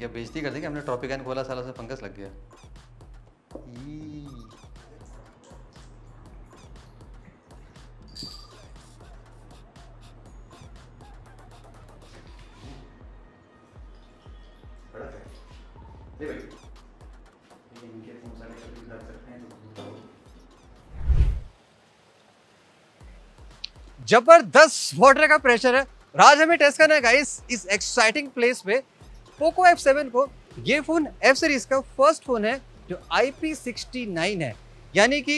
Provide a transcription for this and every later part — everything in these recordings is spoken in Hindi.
क्या बेइज्जती कर देंगे, हमने ट्रॉपिकैन खोला साला से फंगस लग गया। ई। जबरदस्त वाटर का प्रेशर है। आज हमें टेस्ट करना है गाइस इस एक्साइटिंग प्लेस पे पोको F7 को। ये फोन F सीरीज का फर्स्ट फोन है जो IP69 है, यानी कि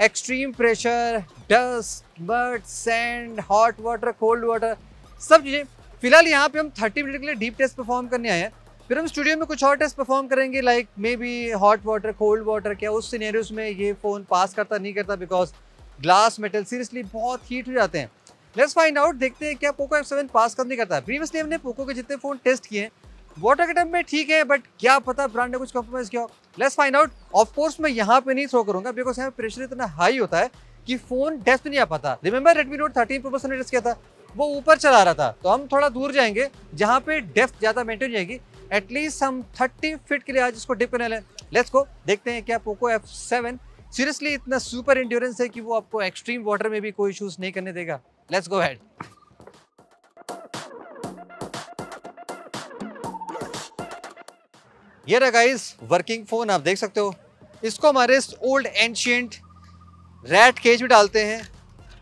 extreme pressure, dust, mud, sand, hot water, cold water, सब चीजें। फिलहाल यहाँ पे हम 30 मिनट के लिए डीप टेस्ट परफॉर्म करने आए हैं। फिर हम स्टूडियो में कुछ और टेस्ट परफॉर्म करेंगे, like may be hot water, cold water, क्या उस सिनेरियोस में ये फोन पास करता नहीं करता, बिकॉज ग्लास मेटल सीरियसली बहुत हीट हो जाते हैं। लेट्स फाइंड आउट, देखते हैं क्या पोको F7 पास कर नहीं करता। प्रीवियसली हमने पोको के जितने फोन टेस्ट किए हैं वाटर के टर्म में ठीक है, बट क्या पता ब्रांड ने कुछ कॉम्प्रोमाइज किया हो। Let's find out. Of course मैं यहाँ पे नहीं थ्रो करूंगा बिकॉज यहाँ पे प्रेशर इतना हाई होता है कि फोन डेप्थ नहीं आ पाता। रिमेंबर Redmi Note 13 Pro ने टेस्ट किया था, वो ऊपर चला रहा था, तो हम थोड़ा दूर जाएंगे जहाँ पे डेप्थ ज्यादा मेंटेन जाएगी। एटलीस्ट हम 30 फीट के लिए आज इसको डिप करने लें। लेट्स गो, देखते हैं क्या पोको F7 सीरियसली इतना सुपर एंड्योरेंस है कि वो आपको एक्सट्रीम वाटर में भी कोई इश्यूज नहीं करने देगा। Let's go ahead. ये रहा गाइस वर्किंग फोन, आप देख सकते हो। इसको हमारे ओल्ड एंशिएंट रैट केज में डालते हैं।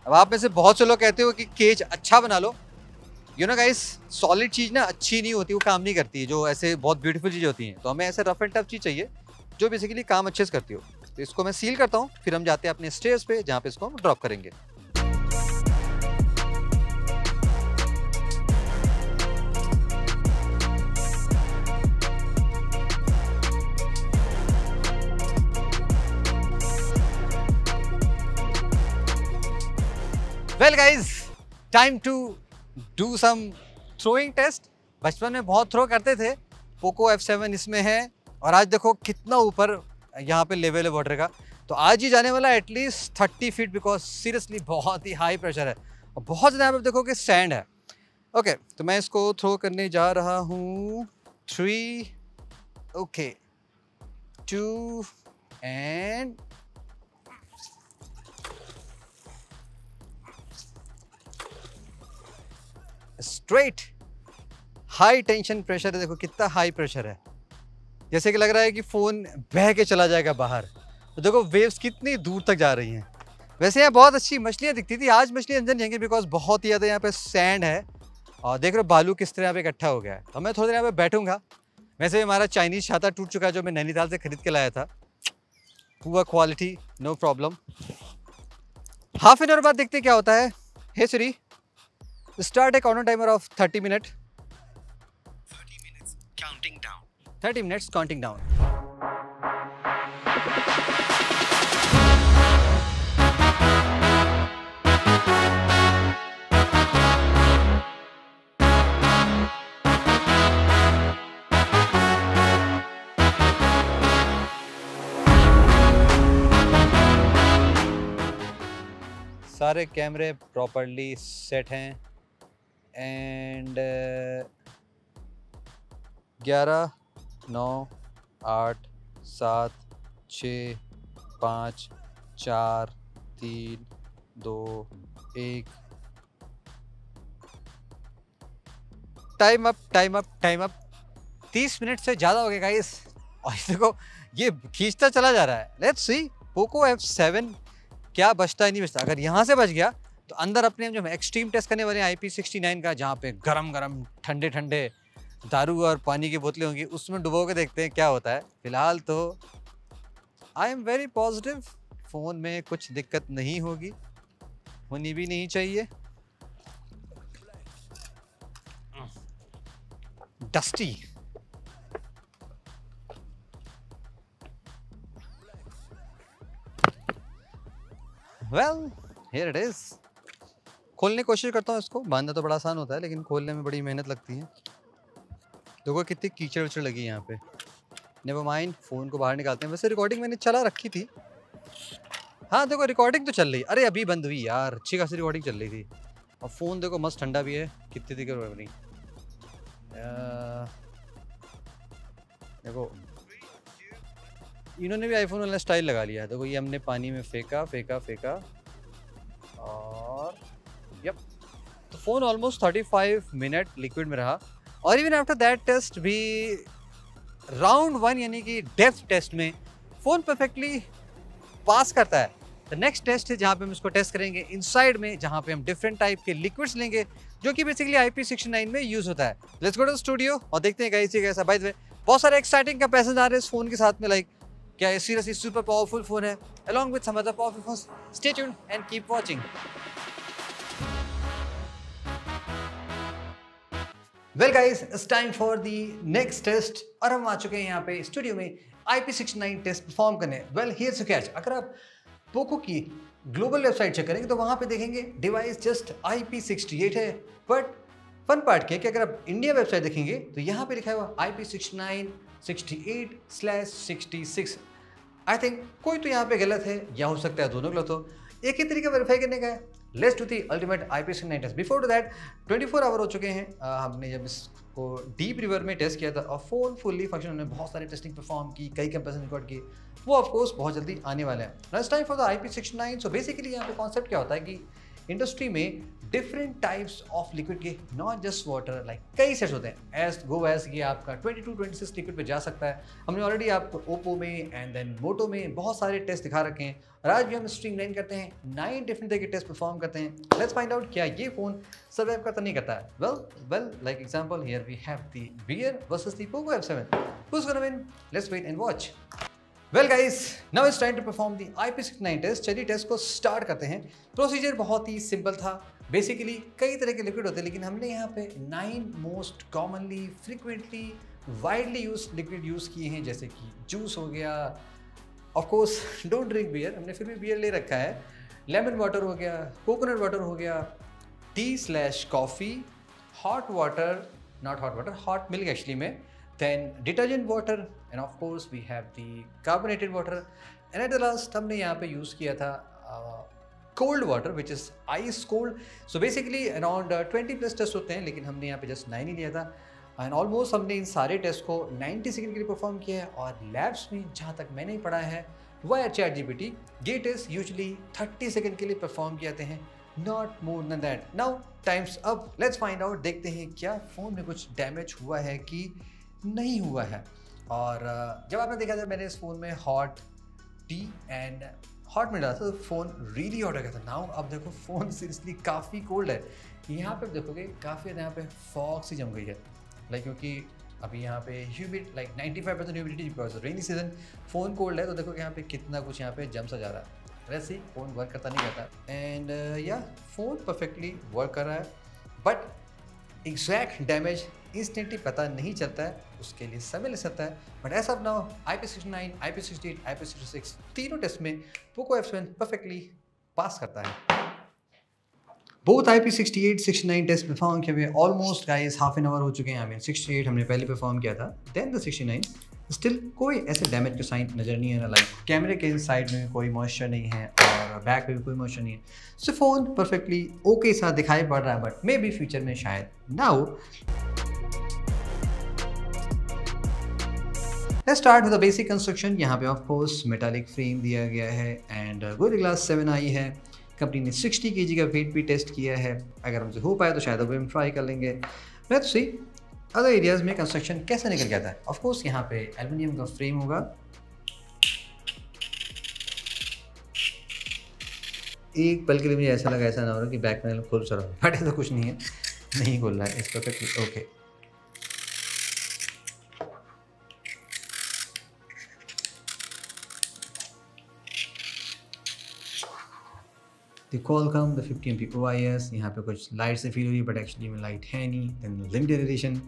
अब आप में से बहुत से लोग कहते हो कि केज अच्छा बना लो। यू नो गाइस, सॉलिड चीज ना अच्छी नहीं होती, वो काम नहीं करती, जो ऐसे बहुत ब्यूटीफुल चीज होती हैं। तो हमें ऐसे रफ एंड टफ चीज चाहिए जो बेसिकली काम अच्छे से करती हो। तो इसको मैं सील करता हूँ, फिर हम जाते हैं अपने स्टेयर्स पे जहाँ पे इसको हम ड्रॉप करेंगे। Well guys, time to do some throwing test. बचपन में बहुत थ्रो करते थे, पोको F7 इसमें है, और आज देखो कितना ऊपर यहाँ पे लेवल है वाटर का। तो आज ही जाने वाला है एटलीस्ट 30 फीट, बिकॉज सीरियसली बहुत ही हाई प्रेशर है और बहुत ज़्यादा आप देखो कि सैंड है। ओके, तो मैं इसको थ्रो करने जा रहा हूँ। 3, okay, 2 and straight. High tension pressure है, देखो कितना हाई प्रेशर है, जैसे कि लग रहा है कि फोन बह के चला जाएगा बाहर। तो देखो वेव्स कितनी दूर तक जा रही हैं। वैसे यहाँ बहुत अच्छी मछलियाँ दिखती थी, आज मछली अंदर नहीं आएंगी बिकॉज बहुत ही ज़्यादा यहाँ पे सैंड है और देख रहे हो बालू किस तरह यहाँ पे इकट्ठा हो गया है। तो मैं थोड़ी देर यहाँ पे बैठूंगा। वैसे हमारा चाइनीज छाता टूट चुका है जो मैं नैनीताल से खरीद के लाया था, poor quality, no problem. Half an hour बाद देखते क्या होता है। Hey Siri, start a counter timer of 30 minute. 30 minutes counting down. 30 minutes counting down. सारे कैमरे प्रॉपरली सेट हैं and 11, 9, 8, 7, 6, 5, 4, 3, 2, 1। Time up, time up, time up. 30 minute से ज़्यादा हो गए गाइस, और देखो ये खींचता चला जा रहा है। लेट्स सी पोको F7 क्या बचता है नहीं बचता। अगर यहाँ से बच गया तो अंदर अपने जो हम एक्सट्रीम टेस्ट करने वाले हैं IP69 का, जहाँ पे गरम गरम ठंडे ठंडे दारू और पानी की बोतलें होंगी, उसमें डुबो के देखते हैं क्या होता है। फिलहाल तो I am very positive, phone में कुछ दिक्कत नहीं होगी, होनी भी नहीं चाहिए। Dusty, well here it is. खोलने की कोशिश करता हूँ इसको। बांधना तो बड़ा आसान होता है लेकिन खोलने में बड़ी मेहनत लगती है। देखो कितनी कीचड़ उचड़ लगी यहाँ पे। नेवर माइंड, फ़ोन को बाहर निकालते हैं। वैसे रिकॉर्डिंग मैंने चला रखी थी। हाँ देखो रिकॉर्डिंग तो चल रही। अरे अभी बंद हुई यार, अच्छी खासी रिकॉर्डिंग चल रही थी। और फ़ोन देखो मस्त ठंडा भी है। कितनी थी रिकॉर्डिंग? देखो इन्होंने भी आईफोन वाला स्टाइल लगा लिया है। देखो ये हमने पानी में फेंका फेंका फेंका और यप, तो फ़ोन ऑलमोस्ट 35 मिनट लिक्विड में रहा। और इवन आफ्टर दैट टेस्ट भी राउंड 1 यानी कि डेप्थ टेस्ट में फ़ोन परफेक्टली पास करता है। द नेक्स्ट टेस्ट है जहाँ पे हम इसको टेस्ट करेंगे इनसाइड में, जहाँ पे हम डिफरेंट टाइप के लिक्विड्स लेंगे जो कि बेसिकली IP69 में यूज़ होता है। Let's go to the studio और देखते हैं गाइस ये कैसा। बाय द वे बहुत सारे एक्साइटिंग कंपैरिजन आ रहे हैं इस फ़ोन के साथ में, लाइक क्या ये सीरियसली सुपर पावरफुल फ़ोन है along with some other powerful phones. Stay tuned and keep watching. Well guys, it's time for the next test और हम आ चुके हैं यहाँ पे स्टूडियो में IP69 टेस्ट परफॉर्म करने। वेल हियर्स द कैच, अगर आप पोको की ग्लोबल वेबसाइट चेक करेंगे तो वहाँ पे देखेंगे डिवाइस जस्ट IP68 है, बट फन पार्ट क्या है कि अगर आप इंडिया वेबसाइट देखेंगे तो यहाँ पे लिखा हुआ IP69 68/66। आई थिंक कोई तो यहाँ पे गलत है या हो सकता है दोनों गलत हो। एक ही तरीका वेरीफाई करने का है। Let's do the ultimate IP69 test. Before that 24 hour हो चुके हैं हमने जब इसको डीप रिवर में टेस्ट किया था और फोन फुल्ली फंक्शन, हमने बहुत सारी टेस्टिंग परफॉर्म की, कई कंपैरिजन रिकॉर्ड किए, वो ऑफकोर्स बहुत जल्दी आने वाले हैं। Next time for the IP69। So basically यहाँ पे कॉन्सेप्ट क्या होता है कि इंडस्ट्री में डिफरेंट टाइप्स ऑफ लिक्विड के, नॉट जस्ट वाटर, लाइक कई सेट्स होते हैं। एज गो एज ये आपका 22-26 लिक्विड पे जा सकता है। हमने ऑलरेडी आपको ओप्पो में एंड देन मोटो में बहुत सारे टेस्ट दिखा रखे हैं और आज भी हम स्ट्रीमलाइन करते हैं, 9 डिफरेंट तरह के टेस्ट परफॉर्म करते हैं। लेट्स फाइंड आउट क्या ये फोन सर्वाइव करता नहीं करता है। Well like example here we have the beer versus the Poco F7। Who's gonna win? Let's wait and watch. Well guys, now it's time to perform the IP69 test. चलिए टेस्ट को स्टार्ट करते हैं। प्रोसीजर बहुत ही सिंपल था। बेसिकली कई तरह के लिक्विड होते हैं, लेकिन हमने यहाँ पे 9 most commonly frequently widely use liquid use किए हैं, जैसे कि जूस हो गया, of course don't drink beer, हमने फिर भी बियर ले रखा है, लेमन वाटर हो गया, कोकोनट वाटर हो गया, tea coffee, hot water, not hot water, hot milk actually में, then detergent water and of course we have the carbonated water and at the last हमने यहाँ पे यूज़ किया था cold water which is ice cold। so basically around 20+ test होते हैं, लेकिन हमने यहाँ पे just 9 ही लिया था एंड ऑलमोस्ट हमने इन सारे टेस्ट को 90 सेकंड के लिए परफॉर्म किया है। और लैब्स में जहाँ तक मैंने पढ़ा है वाया ChatGPT, ये टेस्ट यूजली 30 सेकंड के लिए परफॉर्म किए जाते हैं, not more than that. Now times up, let's find out, देखते हैं क्या फ़ोन में कुछ डैमेज हुआ है कि नहीं हुआ है। और जब आपने देखा था मैंने इस फ़ोन में हॉट टी एंड हॉट में डाला था तो फ़ोन रियली हॉट हो गया था। नाउ अब देखो फ़ोन सीरियसली काफ़ी कोल्ड है। यहाँ पे देखोगे काफ़ी ज़्यादा यहाँ पे फॉग सी जम गई है, लाइक क्योंकि अभी यहाँ पे humid like 95% humidity because rainy season, phone cold है तो देखो यहाँ पे कितना कुछ यहाँ पे जम सा जा रहा है। वैसे ही फ़ोन वर्क करता नहीं करता एंड या फ़ोन परफेक्टली वर्क कर रहा है, बट एग्जैक्ट डैमेज इंस्टेंटली पता नहीं चलता है, उसके लिए समय ले सकता है। But as of now IP69, IP68, IP66 तीनों टेस्ट में पोको F7 परफेक्टली पास करता है। बोथ IP68, 69 टेस्ट परफॉर्म किए हुए almost guys half an our हो चुके हैं। हमें 68 हमने पहले परफॉर्म किया था, देन द 69। स्टिल कोई ऐसे डैमेज का साइन नज़र नहीं आ रहा, लाइक कैमरे के साइड में कोई मॉइस्चर नहीं है और बैक पे भी कोई मॉइस्चर नहीं है। सो फ़ोन परफेक्टली ओके सा दिखाई पड़ रहा है, बट मे बी फ्यूचर में शायद now. Let's start with the basic construction. यहाँ पे ऑफ कोर्स मेटालिक फ्रेम दिया गया है एंड गोरिल्ला ग्लास 7 आई है। कंपनी ने 60 kg का वेट भी टेस्ट किया है, अगर हमसे हो पाए तो शायद अब हम ट्राई कर लेंगे। लेट्स सी अदर एरियाज में कंस्ट्रक्शन कैसे निकल जाता है। ऑफ कोर्स यहाँ पे एल्युमिनियम का फ्रेम होगा, एक पल के लिए मुझे ऐसा लगा ऐसा ना हो रहा कि बैक पैनल खुल चल रहा है, बट ऐसा कुछ नहीं है, नहीं खुल रहा है, इस perfectly okay. The Qualcomm, the 50MP OIS, यहाँ पे कुछ लाइट से फील हो रही है बट एक्चुअली में लाइट है नहीं। Then limited edition,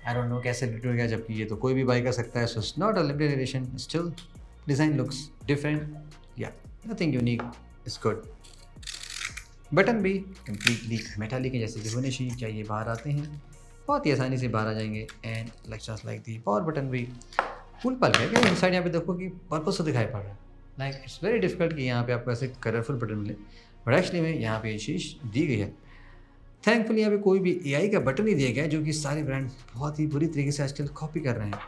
I don't know कैसे लिमिटेड हो गया, जबकि ये तो कोई भी बाई कर सकता है। So it's not a limited edition, still design looks different, या nothing unique, it's good. Button भी कम्प्लीटली मेटालिक है जैसे कि होने चाहिए। क्या ये बाहर आते हैं? बहुत ही आसानी से बाहर आ जाएंगे। And just like the power button भी फुल पल है कि इनसाइड यहाँ पे देखो कि पर्पल से दिखाई पड़ रहा है। लाइक इट्स वेरी डिफिकल्ट कि यहाँ पे आपको ऐसे कलरफुल बटन मिले, बट एक्चुअली में यहाँ पे ये चीज़ दी गई है। थैंकफुली यहाँ पे कोई भी AI का बटन नहीं दिया गया है, जो कि सारे ब्रांड बहुत ही बुरी तरीके से आजकल कॉपी कर रहे हैं।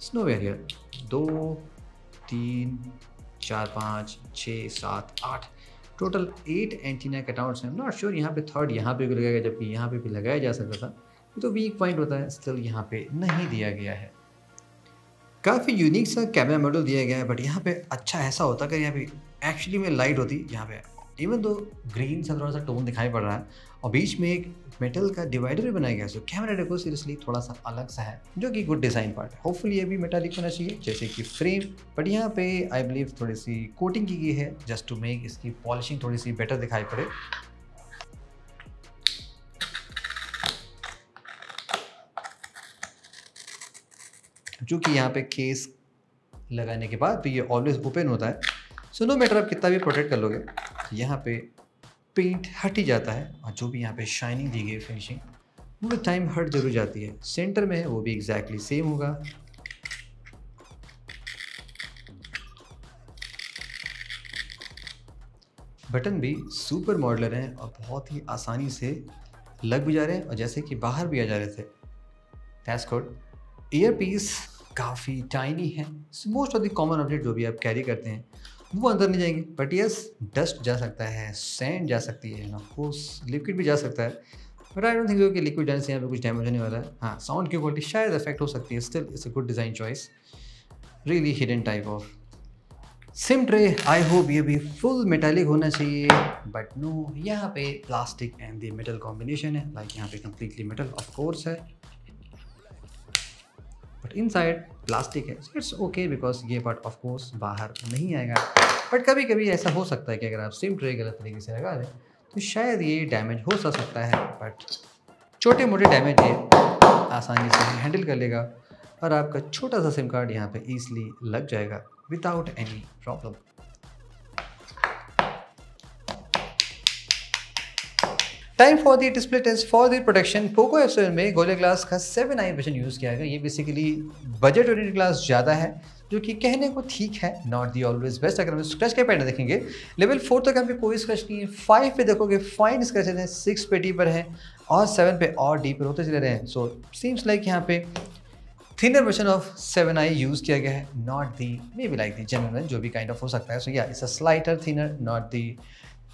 Snow warrior 2 3 4 5 6 7 8 total 8 antenna cutouts हैं। नॉट श्योर यहाँ पे थर्ड यहाँ पे भी लगाएगा, जबकि यहाँ पे भी लगाया जा सकता था। ये तो वीक पॉइंट होता है, स्टिल यहाँ पे नहीं दिया गया है। काफ़ी यूनिक सा कैमरा मॉडल दिया गया है, बट यहाँ पे अच्छा ऐसा होता कि यहाँ पे एक्चुअली में लाइट होती यहाँ पे, इवन दो ग्रीन सा थोड़ा सा टोन दिखाई पड़ रहा है और बीच में एक मेटल का डिवाइडर भी बनाया गया है। सो कैमरा डेको सीरियसली थोड़ा सा अलग सा है, जो कि गुड डिज़ाइन पार्ट है। होपफुली ये भी मेटालिक होना चाहिए जैसे कि फ्रेम, बट यहाँ पे आई बिलीव थोड़ी सी कोटिंग की गई है जस्ट टू मेक इसकी पॉलिशिंग थोड़ी सी बेटर दिखाई पड़े। जो कि यहाँ पे केस लगाने के बाद भी ये ऑलवेज ओपन होता है। सो नो मैटर आप कितना भी प्रोटेक्ट कर लोगे, यहाँ पे पेंट हट ही जाता है और जो भी यहाँ पे शाइनिंग दी गई फिनिशिंग वो भी टाइम हट जरूर जाती है। सेंटर में है वो भी एग्जैक्टली सेम होगा। बटन भी सुपर मॉडलर हैं और बहुत ही आसानी से लग भी जा रहे हैं और जैसे कि बाहर भी आ जा रहे थे। That's good. ईयर पीस काफ़ी टाइनी है। Most of the common object जो भी आप कैरी करते हैं वो अंदर नहीं जाएंगे, बट यस डस्ट जा सकता है, सैंड जा सकती है, ऑफ कोर्स लिक्विड भी जा सकता है, but I don't think so कि लिक्विड जाने से यहाँ पे कुछ डैमेज होने वाला है। हाँ, साउंड की क्वालिटी शायद अफेक्ट हो सकती है, still it's a good design choice. Really hidden type of SIM tray. I hope ये भी फुल मेटालिक होना चाहिए, बट नो, यहाँ पे plastic and the metal combination है। लाइक यहाँ पे कम्प्लीटली मेटल ऑफ कोर्स है, बट इनसाइड प्लास्टिक है। इट्स ओके बिकॉज ये पार्ट ऑफ कोर्स बाहर नहीं आएगा, बट कभी कभी ऐसा हो सकता है कि अगर आप सिम ट्रे गलत तरीके से लगा दें तो शायद ये डैमेज हो सकता है, बट छोटे मोटे डैमेज ये आसानी से हैंडल कर लेगा और आपका छोटा सा सिम कार्ड यहाँ पे ईजिली लग जाएगा without any problem. Time for the display test for the protection. Poco F7 में गोरिल्ला ग्लास का 7i वर्जन यूज़ किया गया। ये बेसिकली बजट ओरिएंटेड ग्लास ज़्यादा है, जो कि कहने को ठीक है, नॉट दी ऑलवेज बेस्ट। अगर हम स्क्रैच के पैटर्न देखेंगे, लेवल 4 तक यहाँ पे कोई स्क्रैच नहीं है। 5 पे देखोगे फाइन स्क्रैचेज हैं, 6 पे डी पर हैं और 7 पे और डी पर होते चले रहे हैं। सो सीम्स लाइक यहाँ पे thinner version of 7i use किया गया है, not the maybe like the genuine जो भी काइंड ऑफ हो सकता है। So yeah it's a slighter thinner, not the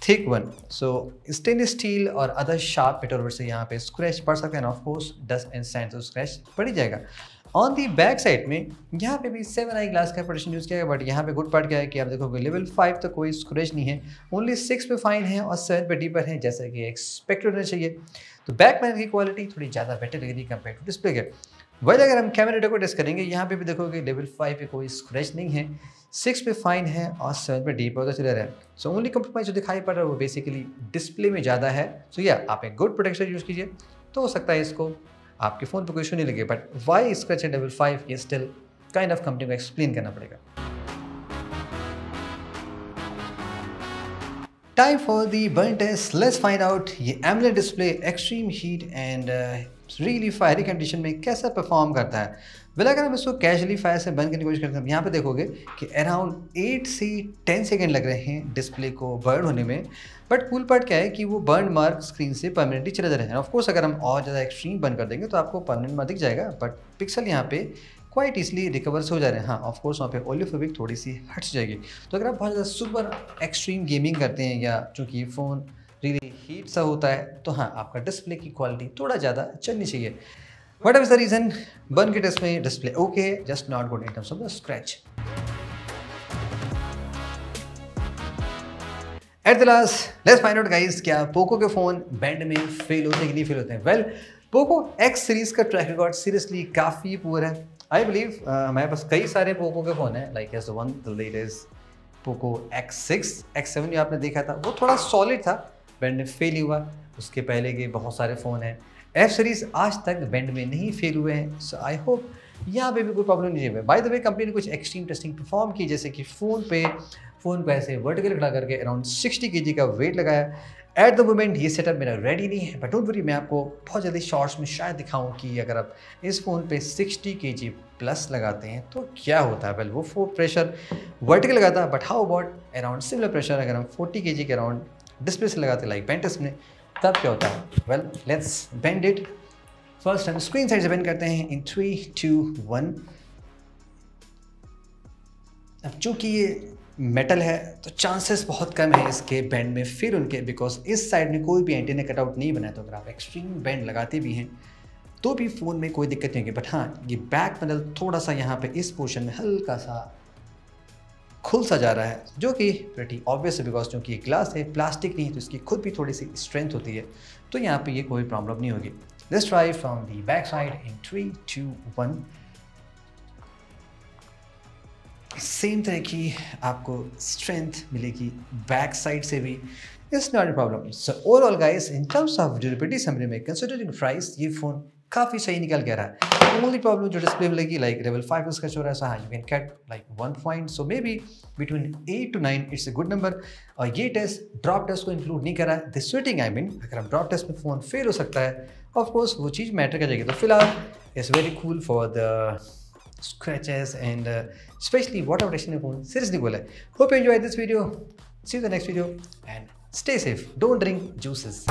thick one. So stainless steel और अदर शार्प मेटल से यहाँ पे स्क्रैच पड़ सकते हैं, of course dust and sand तो स्क्रैच पड़ ही जाएगा। ऑन दी बैक साइड में यहाँ पे भी 7i ग्लास का प्रोटेक्शन यूज़ किया गया, बट यहाँ पे गुड पार्ट क्या है कि आप देखोगे लेवल 5 तक कोई स्क्रैच नहीं है, ओनली 6 पे फाइन है और 7 पे डी पर है, जैसा कि एक्सपेक्टेड होना चाहिए। तो बैक पैनल की क्वालिटी थोड़ी ज़्यादा बेटर लग रही है कंपेयर टू डिस्प्ले के। वही अगर हम कैमरा डेटा को टेस्ट करेंगे, यहाँ पे भी देखोगे लेवल 5 पे कोई स्क्रैच नहीं है, 6 पे फाइन है और 7 पे डी पर होता चला रहा है। सो ओनली कंप्रोमाइज जो दिखाई पड़ रहा है वो बेसिकली डिस्प्ले में ज़्यादा है। सो या आप एक गुड प्रोटेक्शन यूज़ कीजिए तो हो सकता है इसको आपके फ़ोन पर कोई इशू नहीं लगे, but why scratch at level 5 ये स्टिल काइंड ऑफ कंपनी को एक्सप्लेन करना पड़ेगा। Time for the burn test, let's find out ये AMOLED display extreme heat and really fiery condition में कैसा परफॉर्म करता है। वेल अगर हम इसको कैजुअली फायर से बंद करने की कोशिश करते हैं, यहाँ पे देखोगे कि अराउंड 8 से 10 सेकेंड लग रहे हैं डिस्प्ले को बर्न होने में, बट कूल पार्ट क्या है कि वो बर्न मार्क स्क्रीन से परमानेंटली चले जा रहे हैं। ऑफकोर्स अगर हम और ज़्यादा एक्सट्रीम बर्न कर देंगे तो आपको परमानेंट मार्क दिख जाएगा, बट पिक्सल यहाँ पे क्वाइट ईजिली रिकवर्स हो जा रहे हैं। हाँ ऑफकोर्स वहाँ पे ओलियोफोबिक थोड़ी सी हट जाएगी। तो अगर आप बहुत ज़्यादा सुपर एक्सट्रीम गेमिंग करते हैं या चूँकि फ़ोन रियली हीट सा होता है तो हाँ आपका डिस्प्ले की क्वालिटी थोड़ा ज़्यादा चलनी चाहिए। What is the reason burn के टेस्ट में display okay, just not good in terms of the scratch. At the last let's find out guys, क्या पोको के फ़ोन बैंड में फेल होते हैं कि नहीं फेल होते हैं। वेल पोको एक्स सीरीज़ का ट्रैक रिकॉर्ड सीरियसली काफ़ी पुअर है। आई बिलीव हमारे पास कई सारे पोको के फ़ोन हैं, like as one the latest Poco X6, X7 जो आपने देखा था वो थोड़ा सॉलिड था, बैंड में फेल ही हुआ। उसके पहले के बहुत सारे फ़ोन हैं F सीरीज़ आज तक बैंड में नहीं फेल हुए हैं। सो आई होप यहाँ पे भी कोई प्रॉब्लम नहीं है। बाय द वे कंपनी ने कुछ एक्सट्रीम टेस्टिंग परफॉर्म की, जैसे कि फ़ोन को ऐसे वर्टिकल खड़ा करके अराउंड 60 kg का वेट लगाया। एट द मोमेंट ये सेटअप मेरा रेडी नहीं है, बट डोंट वरी मैं आपको बहुत जल्दी शॉर्ट्स में शायद दिखाऊं कि अगर आप इस फ़ोन पे 60 kg प्लस लगाते हैं तो क्या होता है। वेल वो प्रेशर वर्टिकल लगाता है, but how about around similar pressure अगर हम 40 kg के अराउंड डिस्प्ले से लगाते लाइक पेंटिस में, तब क्या होता है। Well let's bend it. First हम स्क्रीन साइड से बेंड करते हैं इन 3, 2, 1। अब चूँकि ये मेटल है तो चांसेस बहुत कम है इसके बेंड में फिर उनके, बिकॉज इस साइड में कोई भी एंटीना कटआउट नहीं बना है, तो अगर आप एक्सट्रीम बेंड लगाते भी हैं तो भी फ़ोन में कोई दिक्कत नहीं होगी। बट हाँ, ये बैक पैनल थोड़ा सा यहाँ पे इस पोर्शन में हल्का सा खुल सा जा रहा है, जो कि प्रीटी ऑब्वियस है, बिकॉज क्योंकि ये ग्लास है, प्लास्टिक नहीं है, तो इसकी खुद भी थोड़ी सी स्ट्रेंथ होती है, तो यहाँ पे ये कोई प्रॉब्लम नहीं होगी। Let's try from the back side in 3, 2, 1। Same तरह की आपको स्ट्रेंथ मिलेगी बैक साइड से भी, it's not a problem. So overall guys, in terms of durability summary में कंसिडरिंग प्राइस, ये फ़ोन काफ़ी सही निकल के रहा है। ओनली प्रॉब्लम जो डिस्प्ले मिलेगी लाइक लेवल 5 इसका शो रहा है, सो हाँ you can get like 1 point, so may be between 8 to 9 it's a good number. और ये टेस्ट ड्रॉप टेस्ट को इंक्लूड नहीं करा है, द स्वेटिंग आई मीन, अगर आप ड्रॉप टेस्ट में फ़ोन फेल हो सकता है, ऑफकोर्स वो चीज़ मैटर कर जाएगी। तो फिलहाल it's very cool for the scratches and especially water protection in phone, seriously cool hai. Hope you enjoyed this video. See you in the next video and stay safe. Don't drink juices.